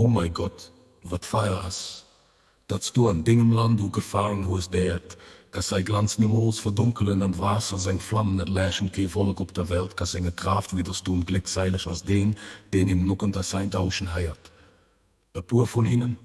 Oh mein Gott, wat feierst, dass du an Dingen Land du gefahren wo es dert, dass sei Glanz niemals verdunkelen an Wasser sein Flammen net lächen ke Volk op der Welt, ka seine Kraft wiederst du glückseilig als den im Nucken das sein Tauschen heiert. Der pur von ihnen,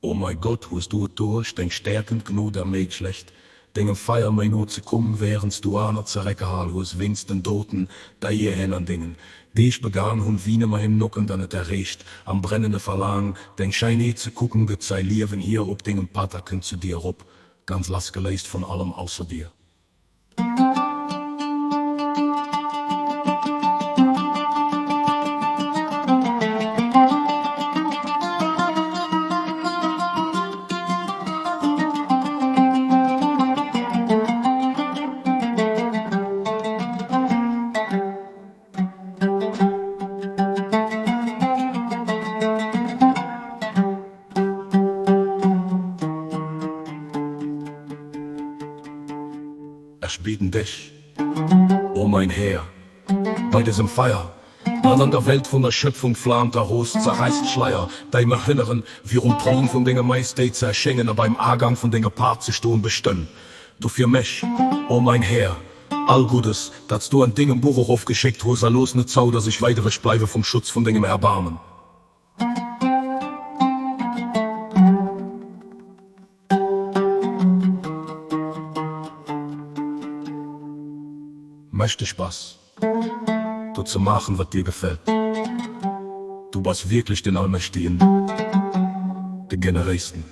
oh mein Gott, wo es du durch, denk stärkend genug der Mäd schlecht, dingen feier mein Not zu kommen, während du aner zerrecke hal, wo es winst den Toten, da je hin an Dingen, die ich begann und wiene mal im Nucken, dann et errecht, am brennende Verlangen, denk schein nie zu gucken, get sei Lieven hier, ob dingen Paterken zu dir rup, ganz lass geleist von allem außer dir. Erspäten dich, oh mein Herr, bei diesem Feier, an der Welt von der Schöpfung flammt der Rost, zerreißt Schleier, dein Erinnern, wie Thron von Dinge Majestät zu erschenken, beim Agang von Dinge Part zu stehen bestön. Du für mich, oh mein Herr, all Gutes, dass du an Dingen Buch aufgeschickt, wo los ne Zau, dass ich weiteres bleibe vom Schutz von Dingen Erbarmen. Möchte Spaß, du zu machen, was dir gefällt. Du bist wirklich den Allmächtigen, den Generächsten.